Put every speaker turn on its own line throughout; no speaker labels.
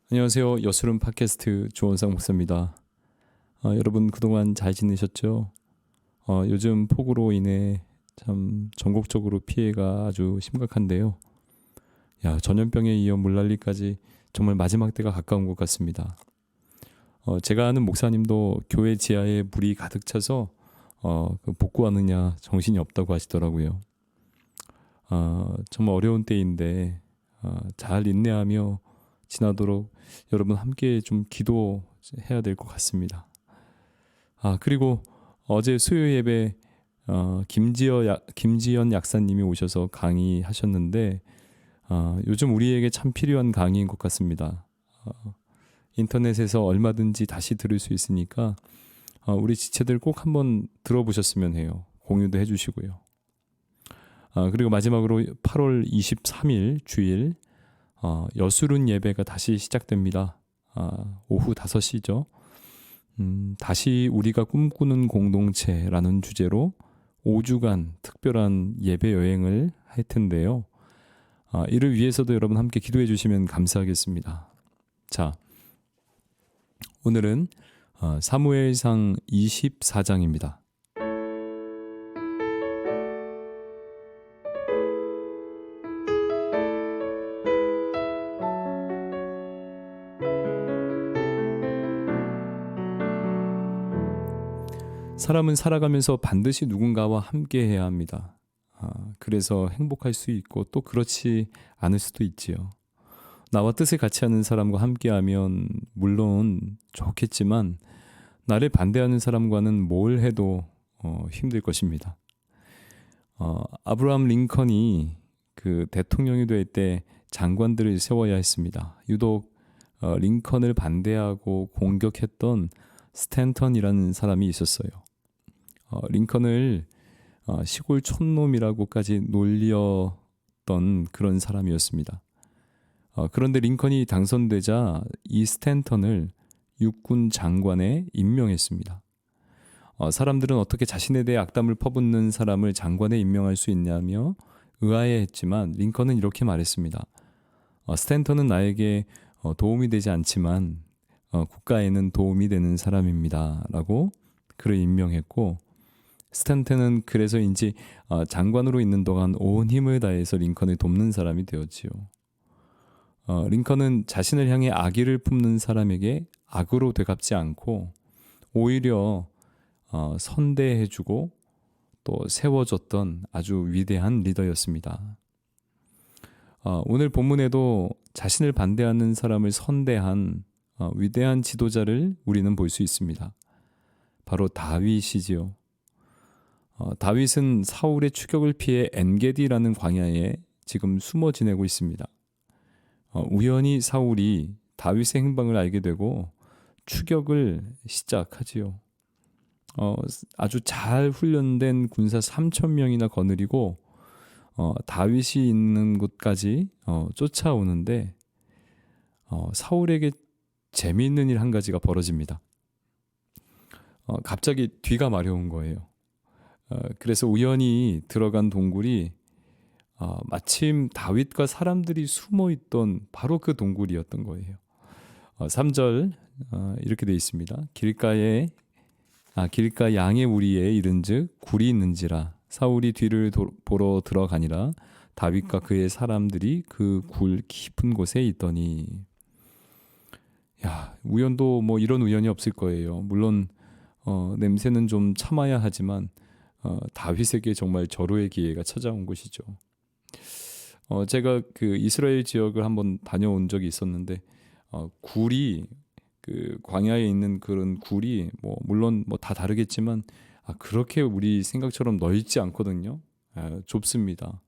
안녕하세요. 여수름 팟캐스트 조원상 목사입니다. 여러분 그동안 잘 지내셨죠? 요즘 폭우로 인해 참 전국적으로 피해가 아주 심각한데요. 전염병에 이어 물난리까지 정말 마지막 때가 가까운 것 같습니다. 제가 아는 목사님도 교회 지하에 물이 가득 차서 복구하느냐 정신이 없다고 하시더라고요. 정말 어려운 때인데 잘 인내하며 지나도록 여러분 함께 좀 기도해야 될 것 같습니다. 그리고 어제 수요 예배 김지연 약사님이 오셔서 강의하셨는데 요즘 우리에게 참 필요한 강의인 것 같습니다. 인터넷에서 얼마든지 다시 들을 수 있으니까 우리 지체들 꼭 한번 들어보셨으면 해요. 공유도 해주시고요. 그리고 마지막으로 8월 23일 주일 여수른 예배가 다시 시작됩니다. 오후 5시죠. 다시 우리가 꿈꾸는 공동체라는 주제로 5주간 특별한 예배 여행을 할 텐데요. 이를 위해서도 여러분 함께 기도해 주시면 감사하겠습니다. 자, 오늘은 사무엘상 24장입니다. 사람은 살아가면서 반드시 누군가와 함께 해야 합니다. 그래서 행복할 수 있고 또 그렇지 않을 수도 있지요. 나와 뜻을 같이 하는 사람과 함께하면 물론 좋겠지만 나를 반대하는 사람과는 뭘 해도 힘들 것입니다. 아브라함 링컨이 그 대통령이 될 때 장관들을 세워야 했습니다. 유독 링컨을 반대하고 공격했던 스탠턴이라는 사람이 있었어요. 링컨을 시골 촌놈이라고까지 놀렸던 그런 사람이었습니다. 그런데 링컨이 당선되자 이 스탠턴을 육군 장관에 임명했습니다. 사람들은 어떻게 자신에 대해 악담을 퍼붓는 사람을 장관에 임명할 수 있냐며 의아해했지만 링컨은 이렇게 말했습니다. 스탠턴은 나에게 도움이 되지 않지만 국가에는 도움이 되는 사람입니다. 라고 그를 임명했고 스탠턴은 그래서인지 장관으로 있는 동안 온 힘을 다해서 링컨을 돕는 사람이 되었지요. 링컨은 자신을 향해 악의를 품는 사람에게 악으로 되갚지 않고 오히려 선대해주고 또 세워줬던 아주 위대한 리더였습니다. 오늘 본문에도 자신을 반대하는 사람을 선대한 위대한 지도자를 우리는 볼 수 있습니다. 바로 다윗이지요. 다윗은 사울의 추격을 피해 엔게디라는 광야에 지금 숨어 지내고 있습니다. 우연히 사울이 다윗의 행방을 알게 되고 추격을 시작하지요. 아주 잘 훈련된 군사 3,000명이나 거느리고 다윗이 있는 곳까지 쫓아오는데 사울에게 재미있는 일 한 가지가 벌어집니다. 갑자기 뒤가 마려운 거예요. 그래서 우연히 들어간 동굴이 마침 다윗과 사람들이 숨어있던 바로 그 동굴이었던 거예요. 3절 이렇게 되어 있습니다. 길가 양의 우리에 이른즉 굴이 있는지라 사울이 뒤를 보러 들어가니라 다윗과 그의 사람들이 그 굴 깊은 곳에 있더니. 우연도 뭐 이런 우연이 없을 거예요. 물론 냄새는 좀 참아야 하지만 다윗에게 정말 절호의 기회가 찾아온 것이죠. 제가 그 이스라엘 지역을 한번 다녀온 적이 있었는데 굴이 그 광야에 있는 그런 굴이 물론 다 다르겠지만 그렇게 우리 생각처럼 넓지 않거든요. 좁습니다.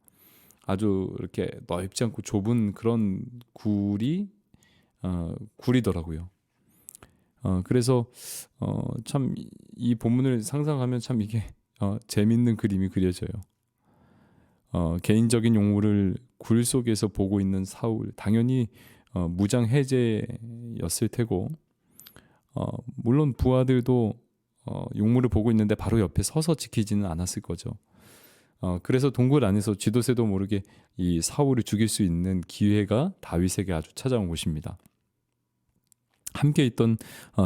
아주 이렇게 넓지 않고 좁은 그런 굴이더라고요. 그래서 참 이 본문을 상상하면 참 이게 재밌는 그림이 그려져요. 개인적인 용무를 굴 속에서 보고 있는 사울, 당연히 무장 해제였을 테고 물론 부하들도 용무를 보고 있는데 바로 옆에 서서 지키지는 않았을 거죠. 그래서 동굴 안에서 쥐도새도 모르게 이 사울을 죽일 수 있는 기회가 다윗에게 아주 찾아온 것입니다. 함께 있던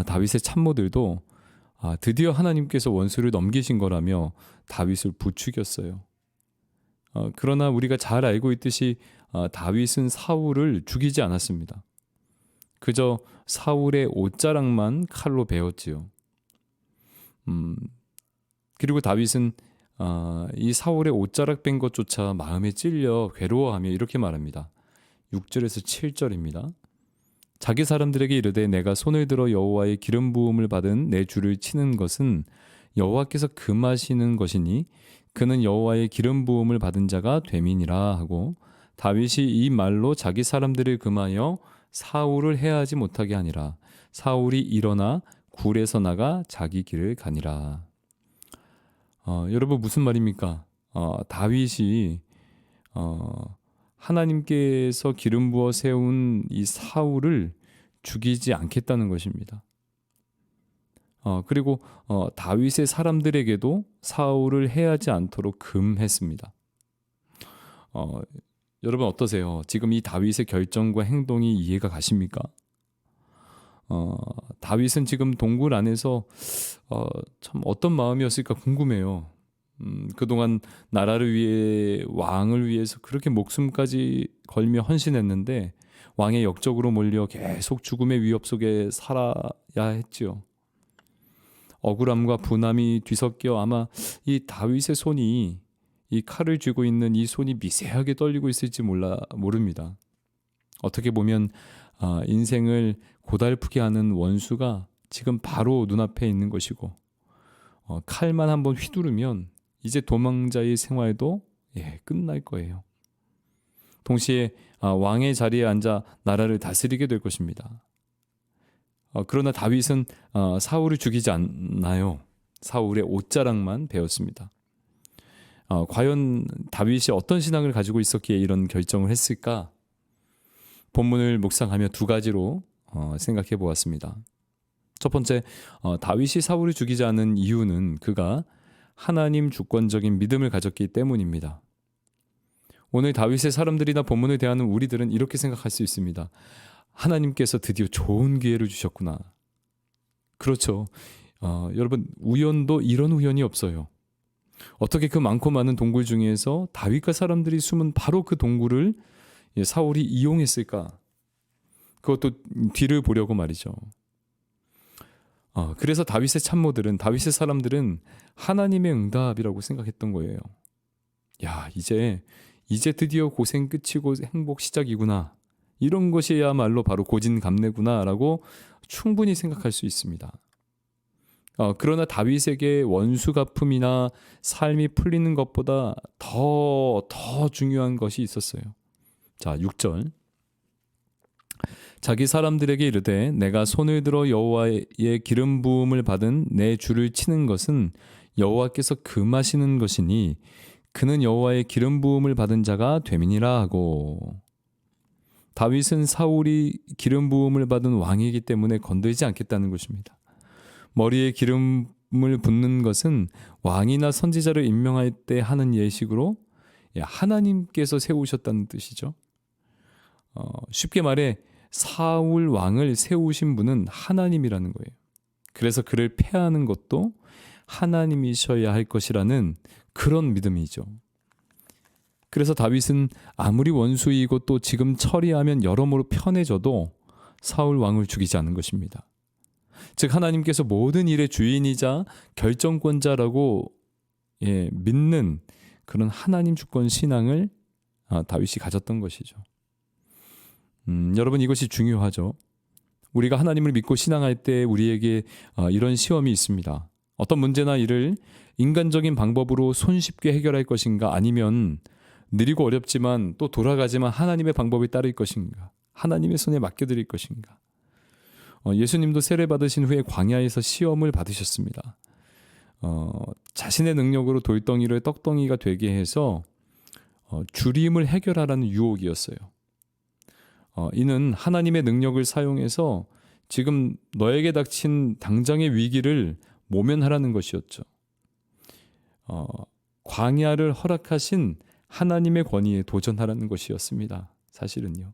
다윗의 참모들도 드디어 하나님께서 원수를 넘기신 거라며 다윗을 부추겼어요. 그러나 우리가 잘 알고 있듯이 다윗은 사울을 죽이지 않았습니다. 그저 사울의 옷자락만 칼로 베었지요. 그리고 다윗은 이 사울의 옷자락 뺀 것조차 마음에 찔려 괴로워하며 이렇게 말합니다. 6절에서 7절입니다. 자기 사람들에게 이르되 내가 손을 들어 여호와의 기름 부음을 받은 내 주를 치는 것은 여호와께서 금하시는 것이니 그는 여호와의 기름 부음을 받은 자가 됨이니라 하고, 다윗이 이 말로 자기 사람들을 금하여 사울을 해하지 못하게 하니라. 사울이 일어나 굴에서 나가 자기 길을 가니라. 여러분 무슨 말입니까? 다윗이 하나님께서 기름 부어 세운 이 사울을 죽이지 않겠다는 것입니다. 그리고 다윗의 사람들에게도 사울을 해하지 않도록 금했습니다. 여러분 어떠세요? 지금 이 다윗의 결정과 행동이 이해가 가십니까? 다윗은 지금 동굴 안에서 참 어떤 마음이었을까 궁금해요. 그동안 나라를 위해, 왕을 위해서 그렇게 목숨까지 걸며 헌신했는데 왕의 역적으로 몰려 계속 죽음의 위협 속에 살아야 했지요. 억울함과 분함이 뒤섞여 아마 이 다윗의 손이, 이 칼을 쥐고 있는 이 손이 미세하게 떨리고 있을지 모릅니다. 어떻게 보면 인생을 고달프게 하는 원수가 지금 바로 눈앞에 있는 것이고, 칼만 한번 휘두르면 이제 도망자의 생활도 끝날 거예요. 동시에 왕의 자리에 앉아 나라를 다스리게 될 것입니다. 그러나 다윗은 사울을 죽이지 않나요? 사울의 옷자락만 베었습니다. 과연 다윗이 어떤 신앙을 가지고 있었기에 이런 결정을 했을까? 본문을 묵상하며 두 가지로 생각해 보았습니다. 첫 번째, 다윗이 사울을 죽이지 않은 이유는 그가 하나님 주권적인 믿음을 가졌기 때문입니다. 오늘 다윗의 사람들이나 본문을 대하는 우리들은 이렇게 생각할 수 있습니다. 하나님께서 드디어 좋은 기회를 주셨구나. 그렇죠. 여러분 우연도 이런 우연이 없어요. 어떻게 그 많고 많은 동굴 중에서 다윗과 사람들이 숨은 바로 그 동굴을 사울이 이용했을까? 그것도 뒤를 보려고 말이죠. 그래서 다윗의 참모들은, 다윗의 사람들은 하나님의 응답이라고 생각했던 거예요. 야, 이제 드디어 고생 끝이고 행복 시작이구나. 이런 것이야말로 바로 고진감래구나라고 충분히 생각할 수 있습니다. 그러나 다윗에게 원수 갚음이나 삶이 풀리는 것보다 더 중요한 것이 있었어요. 자, 6절. 자기 사람들에게 이르되 내가 손을 들어 여호와의 기름 부음을 받은 내 주를 치는 것은 여호와께서 금하시는 것이니 그는 여호와의 기름 부음을 받은 자가 됨이니라 하고, 다윗은 사울이 기름 부음을 받은 왕이기 때문에 건들지 않겠다는 것입니다. 머리에 기름을 붓는 것은 왕이나 선지자를 임명할 때 하는 예식으로 하나님께서 세우셨다는 뜻이죠. 쉽게 말해 사울 왕을 세우신 분은 하나님이라는 거예요. 그래서 그를 폐하는 것도 하나님이셔야 할 것이라는 그런 믿음이죠. 그래서 다윗은 아무리 원수이고 또 지금 처리하면 여러모로 편해져도 사울 왕을 죽이지 않은 것입니다. 즉 하나님께서 모든 일의 주인이자 결정권자라고 믿는 그런 하나님 주권 신앙을 다윗이 가졌던 것이죠. 여러분 이것이 중요하죠. 우리가 하나님을 믿고 신앙할 때 우리에게 이런 시험이 있습니다. 어떤 문제나 일을 인간적인 방법으로 손쉽게 해결할 것인가, 아니면 느리고 어렵지만 또 돌아가지만 하나님의 방법에 따를 것인가, 하나님의 손에 맡겨드릴 것인가. 예수님도 세례 받으신 후에 광야에서 시험을 받으셨습니다. 자신의 능력으로 돌덩이를 떡덩이가 되게 해서 주림을 해결하라는 유혹이었어요. 이는 하나님의 능력을 사용해서 지금 너에게 닥친 당장의 위기를 모면하라는 것이었죠. 광야를 허락하신 하나님의 권위에 도전하라는 것이었습니다. 사실은요.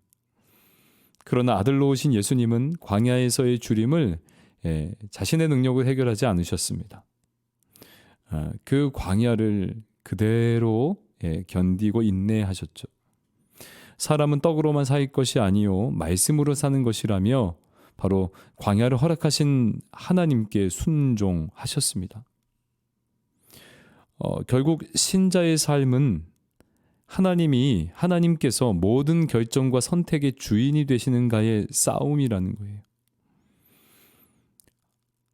그러나 아들로 오신 예수님은 광야에서의 주림을 자신의 능력으로 해결하지 않으셨습니다. 그 광야를 그대로 견디고 인내하셨죠. 사람은 떡으로만 살 것이 아니요 말씀으로 사는 것이라며 바로 광야를 허락하신 하나님께 순종하셨습니다. 결국 신자의 삶은 하나님께서 모든 결정과 선택의 주인이 되시는가의 싸움이라는 거예요.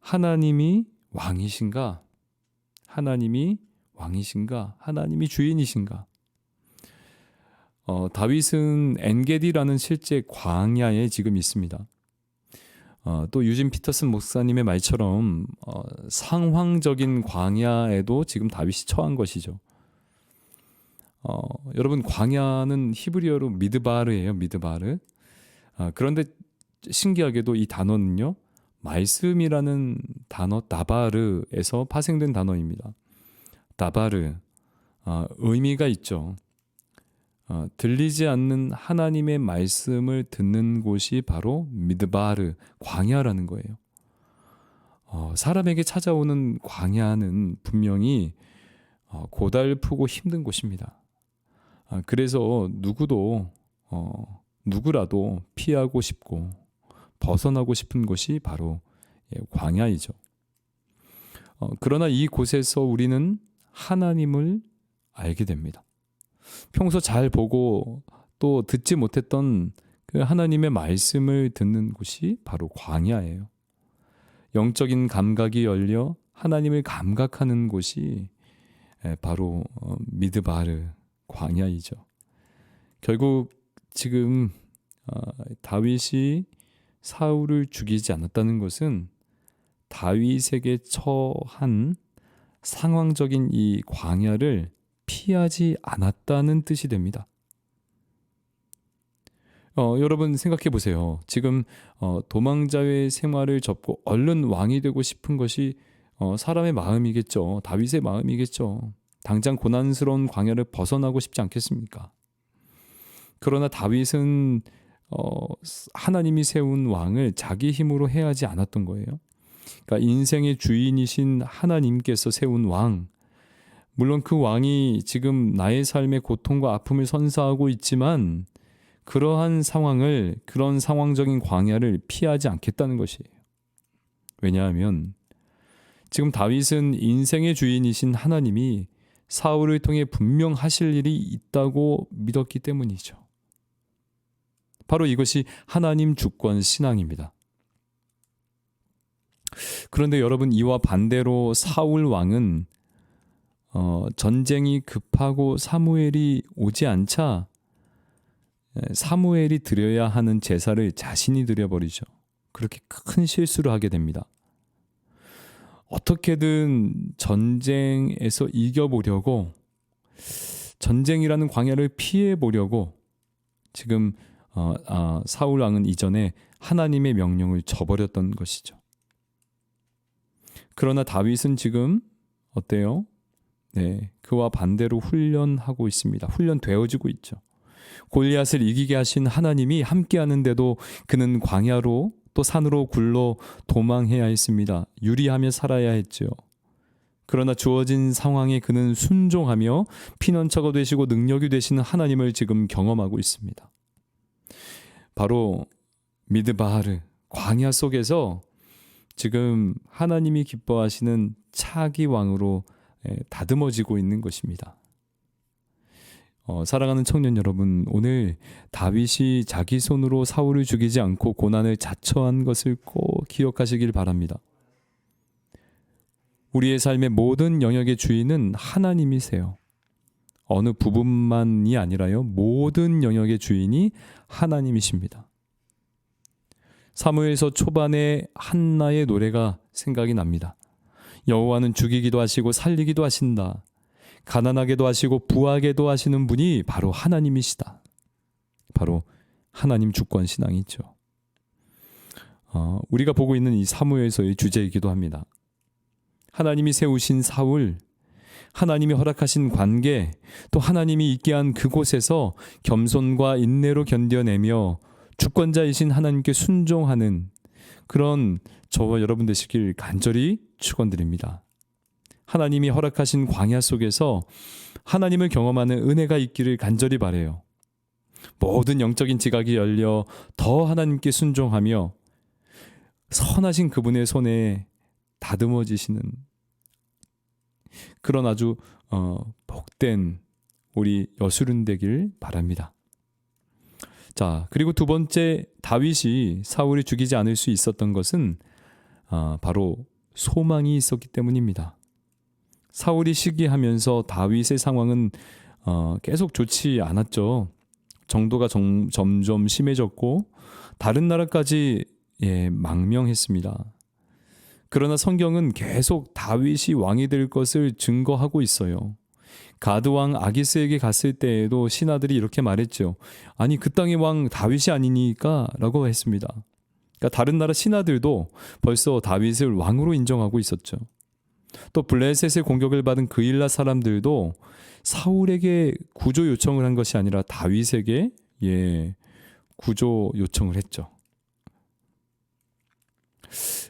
하나님이 왕이신가? 하나님이 주인이신가? 다윗은 엔게디라는 실제 광야에 지금 있습니다. 또 유진 피터슨 목사님의 말처럼 상황적인 광야에도 지금 다윗이 처한 것이죠. 여러분, 광야는 히브리어로 미드바르예요. 미드바르. 그런데 신기하게도 이 단어는요, 말씀이라는 단어 다바르에서 파생된 단어입니다. 다바르, 의미가 있죠. 들리지 않는 하나님의 말씀을 듣는 곳이 바로 미드바르, 광야라는 거예요. 사람에게 찾아오는 광야는 분명히 고달프고 힘든 곳입니다. 그래서 누구라도 피하고 싶고 벗어나고 싶은 곳이 바로 광야이죠. 그러나 이곳에서 우리는 하나님을 알게 됩니다. 평소 잘 보고 또 듣지 못했던 그 하나님의 말씀을 듣는 곳이 바로 광야예요. 영적인 감각이 열려 하나님을 감각하는 곳이 바로 미드바르, 광야이죠. 결국 지금 다윗이 사울을 죽이지 않았다는 것은 다윗에게 처한 상황적인 이 광야를 피하지 않았다는 뜻이 됩니다. 여러분 생각해 보세요. 지금 도망자의 생활을 접고 얼른 왕이 되고 싶은 것이 사람의 마음이겠죠. 다윗의 마음이겠죠. 당장 고난스러운 광야를 벗어나고 싶지 않겠습니까? 그러나 다윗은 하나님이 세운 왕을 자기 힘으로 해하지 않았던 거예요. 그러니까 인생의 주인이신 하나님께서 세운 왕, 물론 그 왕이 지금 나의 삶의 고통과 아픔을 선사하고 있지만 그런 상황적인 광야를 피하지 않겠다는 것이에요. 왜냐하면 지금 다윗은 인생의 주인이신 하나님이 사울을 통해 분명 하실 일이 있다고 믿었기 때문이죠. 바로 이것이 하나님 주권 신앙입니다. 그런데 여러분, 이와 반대로 사울 왕은 전쟁이 급하고 사무엘이 오지 않자 사무엘이 드려야 하는 제사를 자신이 드려버리죠. 그렇게 큰 실수를 하게 됩니다. 어떻게든 전쟁에서 이겨보려고, 전쟁이라는 광야를 피해보려고 지금 사울 왕은 이전에 하나님의 명령을 저버렸던 것이죠. 그러나 다윗은 지금 어때요? 그와 반대로 훈련하고 있습니다. 훈련되어지고 있죠. 골리앗을 이기게 하신 하나님이 함께하는데도 그는 광야로 또 산으로 굴러 도망해야 했습니다. 유리하며 살아야 했죠. 그러나 주어진 상황에 그는 순종하며 피난처가 되시고 능력이 되시는 하나님을 지금 경험하고 있습니다. 바로 미드바르, 광야 속에서 지금 하나님이 기뻐하시는 차기 왕으로 다듬어지고 있는 것입니다. 사랑하는 청년 여러분, 오늘 다윗이 자기 손으로 사울을 죽이지 않고 고난을 자처한 것을 꼭 기억하시길 바랍니다. 우리의 삶의 모든 영역의 주인은 하나님이세요. 어느 부분만이 아니라요, 모든 영역의 주인이 하나님이십니다. 사무엘서 초반에 한나의 노래가 생각이 납니다. 여호와는 죽이기도 하시고 살리기도 하신다. 가난하게도 하시고 부하게도 하시는 분이 바로 하나님이시다. 바로 하나님 주권 신앙이죠. 우리가 보고 있는 이 사무엘서의 주제이기도 합니다. 하나님이 세우신 사울, 하나님이 허락하신 관계, 또 하나님이 있게 한 그곳에서 겸손과 인내로 견뎌내며 주권자이신 하나님께 순종하는 그런 저와 여러분 되시길 간절히 축원드립니다. 하나님이 허락하신 광야 속에서 하나님을 경험하는 은혜가 있기를 간절히 바라요. 모든 영적인 지각이 열려 더 하나님께 순종하며 선하신 그분의 손에 다듬어지시는 그런 아주 복된 우리 여수른 되길 바랍니다. 자, 그리고 두 번째, 다윗이 사울이 죽이지 않을 수 있었던 것은 바로 소망이 있었기 때문입니다. 사울이 시기하면서 다윗의 상황은 계속 좋지 않았죠. 정도가 점점 심해졌고 다른 나라까지 망명했습니다. 그러나 성경은 계속 다윗이 왕이 될 것을 증거하고 있어요. 가드 왕 아기스에게 갔을 때에도 신하들이 이렇게 말했죠. 아니 그 땅의 왕 다윗이 아니니까 라고 했습니다. 그러니까 다른 나라 신하들도 벌써 다윗을 왕으로 인정하고 있었죠. 또 블레셋의 공격을 받은 그일라 사람들도 사울에게 구조 요청을 한 것이 아니라 다윗에게 구조 요청을 했죠.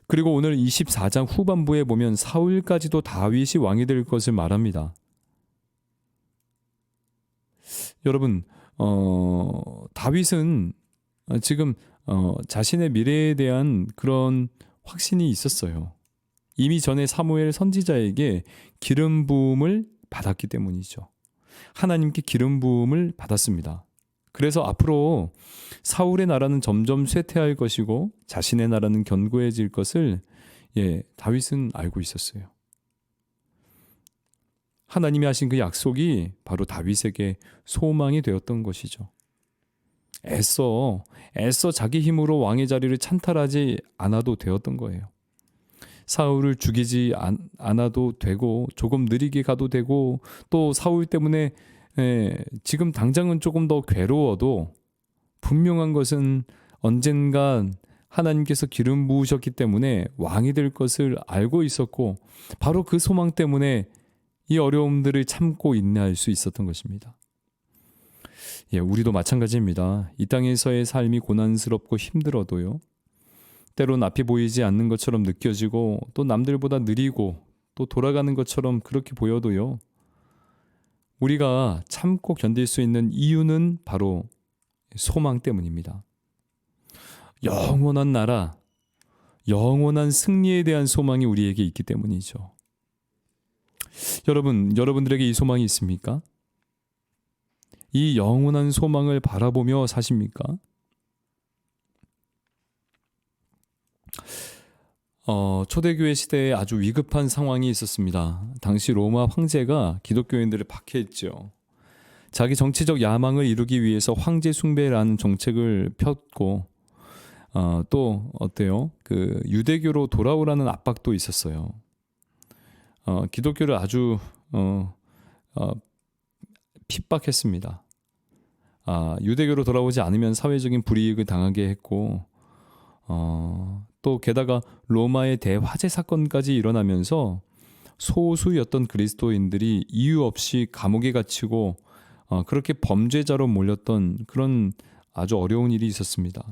그리고 오늘 24장 후반부에 보면 사울까지도 다윗이 왕이 될 것을 말합니다. 여러분, 다윗은 지금 자신의 미래에 대한 그런 확신이 있었어요. 이미 전에 사무엘 선지자에게 기름 부음을 받았기 때문이죠. 하나님께 기름 부음을 받았습니다. 그래서 앞으로 사울의 나라는 점점 쇠퇴할 것이고 자신의 나라는 견고해질 것을 다윗은 알고 있었어요. 하나님이 하신 그 약속이 바로 다윗에게 소망이 되었던 것이죠. 애써 자기 힘으로 왕의 자리를 찬탈하지 않아도 되었던 거예요. 사울을 죽이지 않아도 되고 조금 느리게 가도 되고 또 사울 때문에 지금 당장은 조금 더 괴로워도 분명한 것은 언젠간 하나님께서 기름 부으셨기 때문에 왕이 될 것을 알고 있었고 바로 그 소망 때문에 이 어려움들을 참고 인내할 수 있었던 것입니다. 우리도 마찬가지입니다. 이 땅에서의 삶이 고난스럽고 힘들어도요. 때론 앞이 보이지 않는 것처럼 느껴지고 또 남들보다 느리고 또 돌아가는 것처럼 그렇게 보여도요. 우리가 참고 견딜 수 있는 이유는 바로 소망 때문입니다. 영원한 나라, 영원한 승리에 대한 소망이 우리에게 있기 때문이죠. 여러분들에게 이 소망이 있습니까? 이 영원한 소망을 바라보며 사십니까? 초대교회 시대에 아주 위급한 상황이 있었습니다. 당시 로마 황제가 기독교인들을 박해했죠. 자기 정치적 야망을 이루기 위해서 황제 숭배라는 정책을 폈고 또 어때요? 그 유대교로 돌아오라는 압박도 있었어요. 기독교를 아주 핍박했습니다. 유대교로 돌아오지 않으면 사회적인 불이익을 당하게 했고 또 게다가 로마의 대화재 사건까지 일어나면서 소수였던 그리스도인들이 이유 없이 감옥에 갇히고 그렇게 범죄자로 몰렸던 그런 아주 어려운 일이 있었습니다.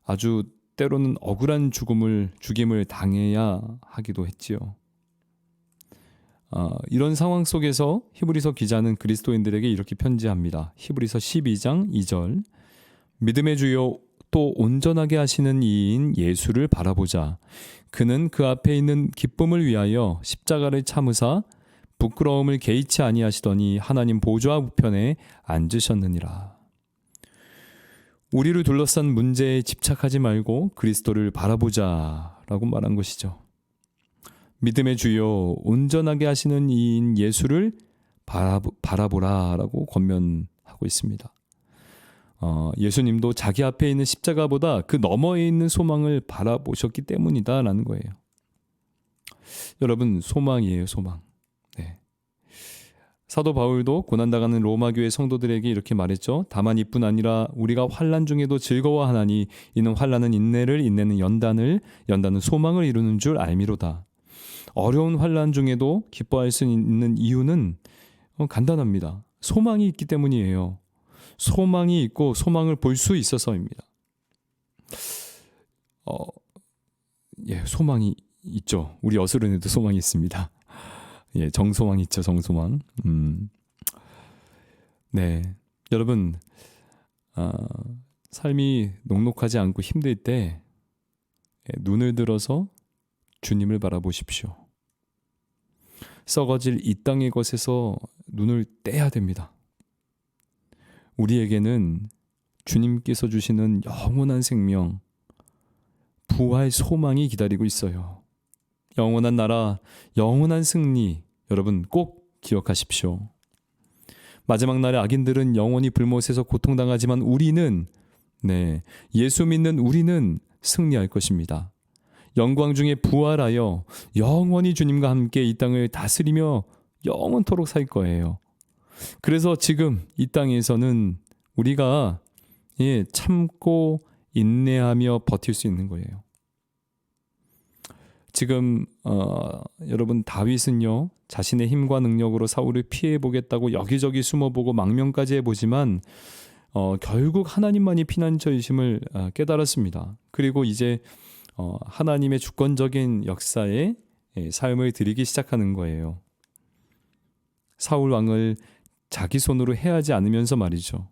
아주 때로는 억울한 죽임을 당해야 하기도 했지요. 이런 상황 속에서 히브리서 기자는 그리스도인들에게 이렇게 편지합니다. 히브리서 12장 2절 믿음의 주요 또 온전하게 하시는 이인 예수를 바라보자. 그는 그 앞에 있는 기쁨을 위하여 십자가를 참으사 부끄러움을 개의치 아니하시더니 하나님 보좌 우편에 앉으셨느니라. 우리를 둘러싼 문제에 집착하지 말고 그리스도를 바라보자 라고 말한 것이죠. 믿음의 주요 온전하게 하시는 이인 예수를 바라보라 라고 권면하고 있습니다. 예수님도 자기 앞에 있는 십자가보다 그 너머에 있는 소망을 바라보셨기 때문이다 라는 거예요. 여러분, 소망이에요, 소망. 사도 바울도 고난당하는 로마 교회 성도들에게 이렇게 말했죠. 다만 이뿐 아니라 우리가 환난 중에도 즐거워하나니 이는 환난은 인내를, 인내는 연단을, 연단은 소망을 이루는 줄 알미로다. 어려운 환난 중에도 기뻐할 수 있는 이유는 간단합니다. 소망이 있기 때문이에요. 소망이 있고 소망을 볼 수 있어서입니다. 소망이 있죠. 우리 어수른에도 소망이 있습니다. 정소망 있죠, 정소망. 네, 여러분, 삶이 녹록하지 않고 힘들 때 눈을 들어서 주님을 바라보십시오. 썩어질 이 땅의 것에서 눈을 떼야 됩니다. 우리에게는 주님께서 주시는 영원한 생명, 부활 소망이 기다리고 있어요. 영원한 나라, 영원한 승리, 여러분 꼭 기억하십시오. 마지막 날에 악인들은 영원히 불못에서 고통당하지만 우리는, 예수 믿는 우리는 승리할 것입니다. 영광 중에 부활하여 영원히 주님과 함께 이 땅을 다스리며 영원토록 살 거예요. 그래서 지금 이 땅에서는 우리가 참고 인내하며 버틸 수 있는 거예요. 지금 여러분, 다윗은요, 자신의 힘과 능력으로 사울을 피해 보겠다고 여기저기 숨어보고 망명까지 해보지만 결국 하나님만이 피난처이심을 깨달았습니다. 그리고 이제 하나님의 주권적인 역사에 삶을 들이기 시작하는 거예요. 사울 왕을 자기 손으로 해하지 않으면서 말이죠.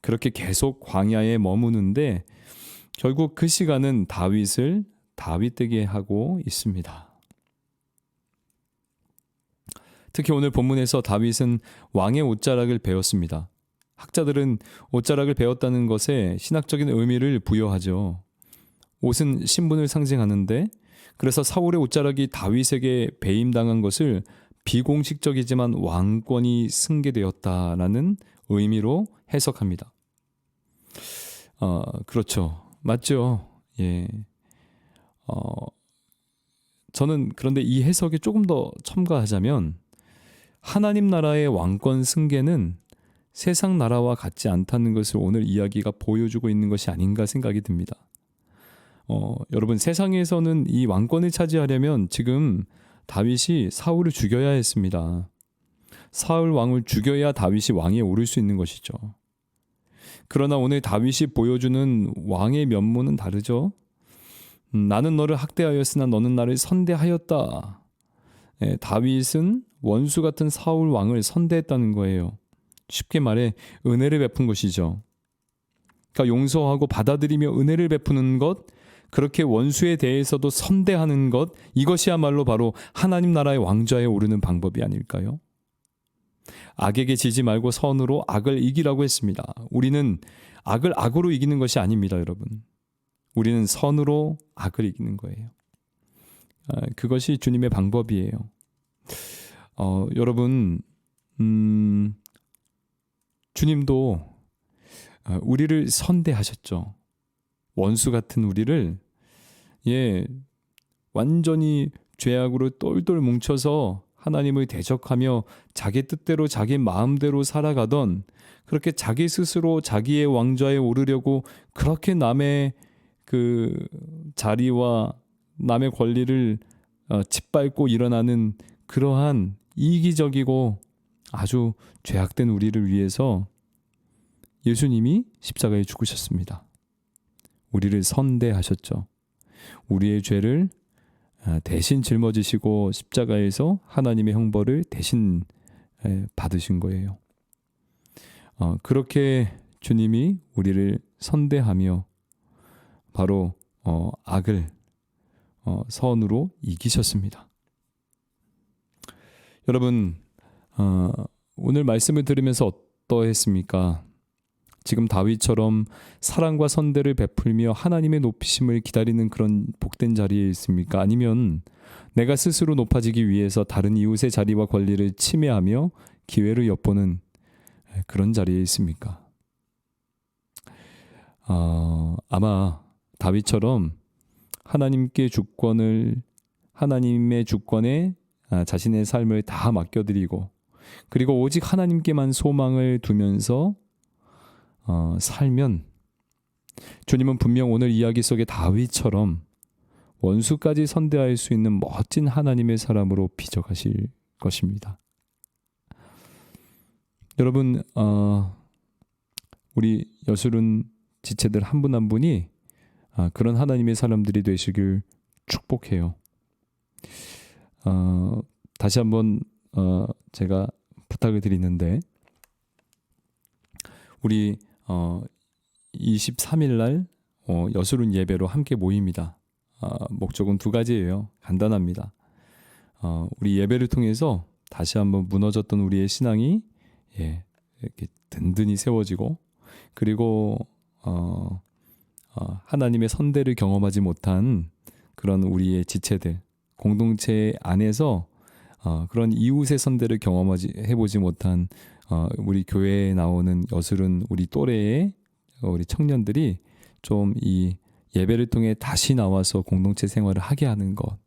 그렇게 계속 광야에 머무는데 결국 그 시간은 다윗을 다윗되게 하고 있습니다. 특히 오늘 본문에서 다윗은 왕의 옷자락을 배웠습니다. 학자들은 옷자락을 배웠다는 것에 신학적인 의미를 부여하죠. 옷은 신분을 상징하는데, 그래서 사울의 옷자락이 다윗에게 배임당한 것을 비공식적이지만 왕권이 승계되었다라는 의미로 해석합니다. 그렇죠. 맞죠. 저는 그런데 이 해석에 조금 더 첨가하자면, 하나님 나라의 왕권 승계는 세상 나라와 같지 않다는 것을 오늘 이야기가 보여주고 있는 것이 아닌가 생각이 듭니다. 여러분, 세상에서는 이 왕권을 차지하려면 지금 다윗이 사울을 죽여야 했습니다. 사울 왕을 죽여야 다윗이 왕에 오를 수 있는 것이죠. 그러나 오늘 다윗이 보여주는 왕의 면모는 다르죠. 나는 너를 학대하였으나 너는 나를 선대하였다. 다윗은 원수 같은 사울 왕을 선대했다는 거예요. 쉽게 말해 은혜를 베푼 것이죠. 그러니까 용서하고 받아들이며 은혜를 베푸는 것, 그렇게 원수에 대해서도 선대하는 것, 이것이야말로 바로 하나님 나라의 왕좌에 오르는 방법이 아닐까요? 악에게 지지 말고 선으로 악을 이기라고 했습니다. 우리는 악을 악으로 이기는 것이 아닙니다, 여러분. 우리는 선으로 악을 이기는 거예요. 그것이 주님의 방법이에요. 여러분, 주님도 우리를 선대하셨죠. 원수 같은 우리를 완전히 죄악으로 똘똘 뭉쳐서 하나님을 대적하며 자기 뜻대로 자기 마음대로 살아가던, 그렇게 자기 스스로 자기의 왕좌에 오르려고 그렇게 남의 그 자리와 남의 권리를 짓밟고 일어나는 그러한 이기적이고 아주 죄악된 우리를 위해서 예수님이 십자가에 죽으셨습니다. 우리를 선대하셨죠. 우리의 죄를 대신 짊어지시고 십자가에서 하나님의 형벌을 대신 받으신 거예요. 그렇게 주님이 우리를 선대하며 바로 악을 선으로 이기셨습니다. 여러분, 오늘 말씀을 들으면서 어떠했습니까? 지금 다윗처럼 사랑과 선대를 베풀며 하나님의 높이심을 기다리는 그런 복된 자리에 있습니까? 아니면 내가 스스로 높아지기 위해서 다른 이웃의 자리와 권리를 침해하며 기회를 엿보는 그런 자리에 있습니까? 아마 다윗처럼 하나님의 주권에 자신의 삶을 다 맡겨드리고, 그리고 오직 하나님께만 소망을 두면서 살면 주님은 분명 오늘 이야기 속의 다윗처럼 원수까지 선대할 수 있는 멋진 하나님의 사람으로 빚어가실 것입니다. 여러분, 우리 여술은 지체들 한 분 한 분이 그런 하나님의 사람들이 되시길 축복해요. 다시 한번 제가 부탁을 드리는데 우리 23일 날 여술은 예배로 함께 모입니다. 목적은 두 가지예요. 간단합니다. 우리 예배를 통해서 다시 한번 무너졌던 우리의 신앙이 이렇게 든든히 세워지고, 그리고 하나님의 선대를 경험하지 못한 그런 우리의 지체들, 공동체 안에서 그런 이웃의 선대를 해보지 못한 우리 교회에 나오는 여술은 우리 또래의 우리 청년들이 좀 이 예배를 통해 다시 나와서 공동체 생활을 하게 하는 것,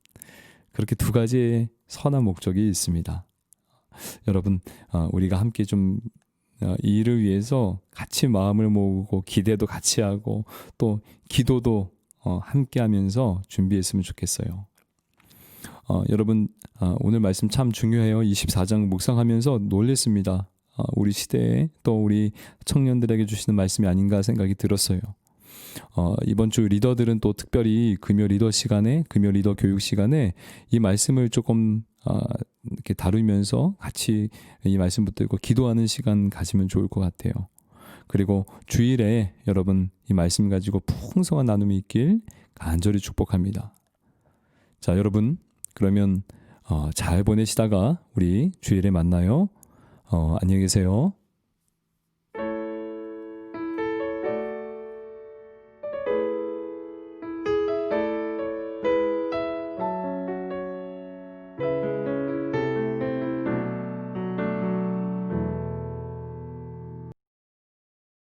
그렇게 두 가지의 선한 목적이 있습니다. 여러분, 우리가 함께 좀 이 일을 위해서 같이 마음을 모으고 기대도 같이 하고 또 기도도 함께 하면서 준비했으면 좋겠어요. 여러분, 오늘 말씀 참 중요해요. 24장 묵상하면서 놀랬습니다. 우리 시대에 또 우리 청년들에게 주시는 말씀이 아닌가 생각이 들었어요. 이번 주 리더들은 또 특별히 금요 리더 교육 시간에 이 말씀을 조금 이렇게 다루면서 같이 이 말씀 붙들고 기도하는 시간 가지면 좋을 것 같아요. 그리고 주일에 여러분 이 말씀 가지고 풍성한 나눔이 있길 간절히 축복합니다. 자, 여러분, 그러면 잘 보내시다가 우리 주일에 만나요. 안녕히 계세요.